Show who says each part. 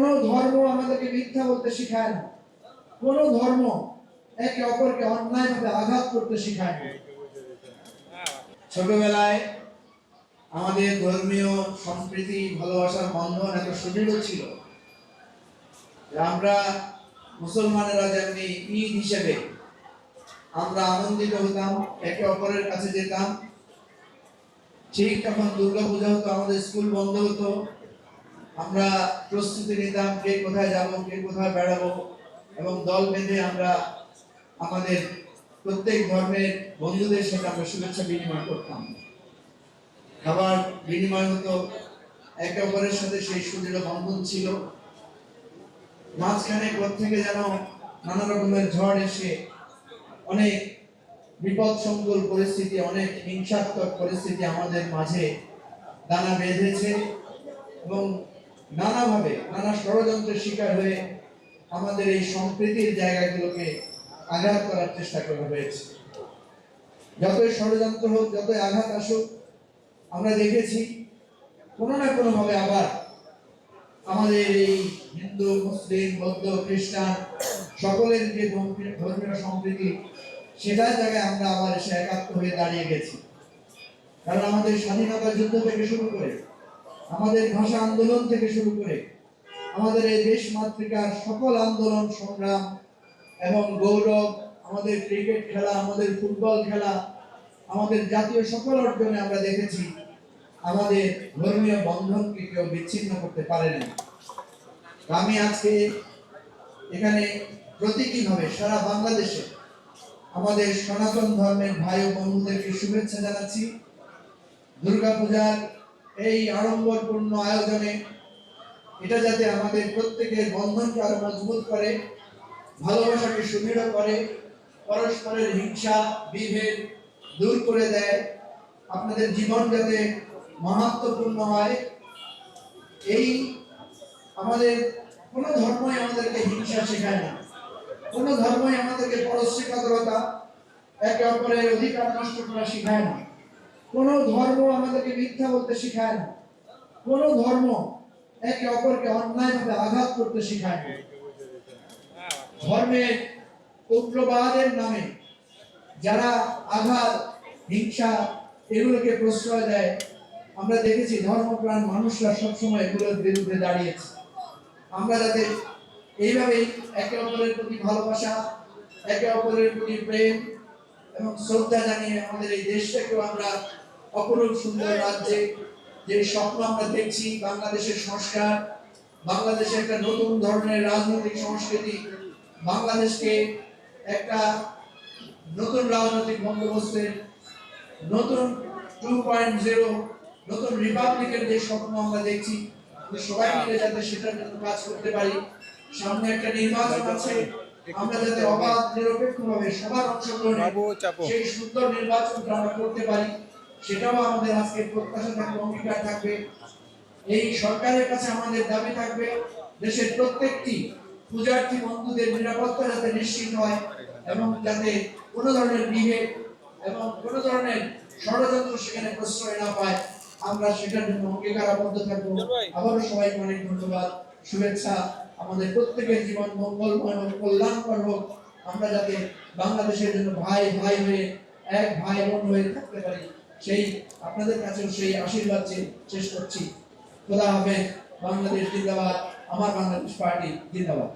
Speaker 1: কোনো ধর্ম আমাদেরকে মিথ্যা বলতে শেখায় না, কোনো ধর্ম একে অপরকে অন্যায়ভাবে আঘাত করতে শেখায় না। ছোটবেলায় আমাদের ধর্মীয় সম্প্রীতি ভালোবাসার বন্ধন এত সুদৃঢ় ছিল যে আমরা মুসলমানেরা যেমনি ঈদ হিসেবে আমরা আনন্দিত হতাম, একে অপরের কাছে যেতাম। ঠিক তখন দুর্গাপূজা হতো, আমাদের স্কুল বন্ধ হতো, আমরা প্রস্তুতি নিতাম কে কোথায় যাব, কে কোথায় বেড়াবো, এবং দল বেঁধে আমরা আমাদের প্রত্যেক ধর্মের বন্ধুদের সাথে আমরা শুভেচ্ছা বিনিময় করতাম, খাবার বিনিময় হতো, একে অপরের সাথে সেই সুদৃঢ় বন্ধন ছিল। মাঝখানে থেকে যেন নানা রকমের ঝড় এসে অনেক বিপদ সংকুল পরিস্থিতি, অনেক হিংসাত্মক পরিস্থিতি আমাদের মাঝে দানা বেঁধেছে এবং নানাভাবে নানা ষড়যন্ত্রের শিকার হয়ে আমাদের এই সম্প্রীতির জায়গাগুলোকে আঘাত করার চেষ্টা করা হয়েছে। যতই ষড়যন্ত্র হোক, যতই আঘাত আসুক, আমরা দেখেছি কোনো না কোনো ভাবে আবার আমাদের এই হিন্দু, মুসলিম, বৌদ্ধ, খ্রিস্টান সকলের যে ধর্মীয় সম্প্রীতি, সেটার জায়গায় আমরা আবার এসে একাত্ম হয়ে দাঁড়িয়ে গেছি। কারণ আমাদের স্বাধীনতা যুদ্ধ থেকে শুরু করে, আমাদের ভাষা আন্দোলন থেকে শুরু করে, আমাদের এই দেশ মাতৃকার সকল আন্দোলন সংগ্রাম এবং গৌরব, আমাদের ক্রিকেট খেলা, আমাদের ফুটবল খেলা, আমাদের জাতীয় সকল অর্জনে আমরা দেখেছি আমাদের ধর্মীয় বন্ধনকে কেউ বিচ্ছিন্ন করতে পারেনি। আমি আজকে এখানে প্রতীকীভাবে সারা বাংলাদেশে আমাদের সনাতন ধর্মের ভাই ও বন্ধুদেরকে শুভেচ্ছা জানাচ্ছি। দুর্গাপূজার এই আড়ম্বরপূর্ণ আয়োজনে এটা যাতে আমাদের প্রত্যেকের বন্ধনকে আরো মজবুত করে, ভালোবাসাকে সুদৃঢ় করে, পরস্পরের হিংসা বিভেদ দূর করে দেয়, আপনাদের জীবন যাতে মাহাত্ম্যপূর্ণ হয়। এই আমাদের কোনো ধর্মই আমাদেরকে হিংসা শেখায় না, কোনো ধর্মই আমাদেরকে পরশ্রীকাতরতা, একে অপরের অধিকার নষ্ট করা শেখায় না, কোনো ধর্ম আমাদেরকে মিথ্যা বলতে শেখায় না, কোনো ধর্ম একে অপরকে অন্যায়ভাবে আঘাত করতে শেখায় না। ধর্মের উগ্রবাদের নামে যারা আঘাত, হিংসা এগুলোকে প্রশ্রয় দেয়, আমরা দেখেছি ধর্মপ্রাণ মানুষরা সবসময় এগুলোর বিরুদ্ধে দাঁড়িয়েছে। আমরা যাতে এইভাবেই একে অপরের প্রতি ভালোবাসা, একে অপরের প্রতি প্রেম এবং শ্রদ্ধা জানিয়ে আমাদের এই দেশটাকেও আমরা অপরূপ সুন্দর রাজ্যে, যে স্বপ্ন আমরা দেখছি, বাংলাদেশের সংস্কার, বাংলাদেশে একটা নতুন ধরনের রাজনৈতিক সংস্কৃতি, বাংলাদেশকে একটা নতুন রাজনৈতিক বন্দোবস্তের, নতুন 2.0, নতুন রিপাবলিকের যে স্বপ্ন আমরা দেখছি, সবাই মিলে যাতে সেটার জন্য কাজ করতে পারি। সামনে একটা নির্বাচন আছে, আমরা যাতে অবাধ নিরপেক্ষভাবে সবার অংশগ্রহণে সেই সুন্দর নির্বাচনটা আমরা করতে পারি, সেটাও আমাদের আজকে প্রত্যাশা থাকবে, অঙ্গীকার থাকবে। এই সরকারের কাছে আমাদের দাবি থাকবে দেশের প্রত্যেকটি পূজার্থী বন্ধুদের নিরাপত্তা যাতে নিশ্চিত হয় এবং যাতে কোনো ধরনের বিভেদ এবং কোনো ধরনের ষড়যন্ত্র সেখানে প্রশ্রয় না পায়, আমরা সেটার জন্য অঙ্গীকারাবদ্ধ থাকবো। আবারও সবাইকে অনেক ধন্যবাদ, শুভেচ্ছা। আমাদের প্রত্যেকের জীবন মঙ্গলময় হোক, কল্যাণকর হোক, আমরা যাতে বাংলাদেশের জন্য ভাই ভাই হয়ে, এক ভাই বোন হয়ে থাকতে পারি, সেই আপনাদের কাছেও সেই আশীর্বাদ শেষ করছি। খোদা হাফেজ। বাংলাদেশ জিন্দাবাদ। আমার বাংলাদেশ পার্টি জিন্দাবাদ।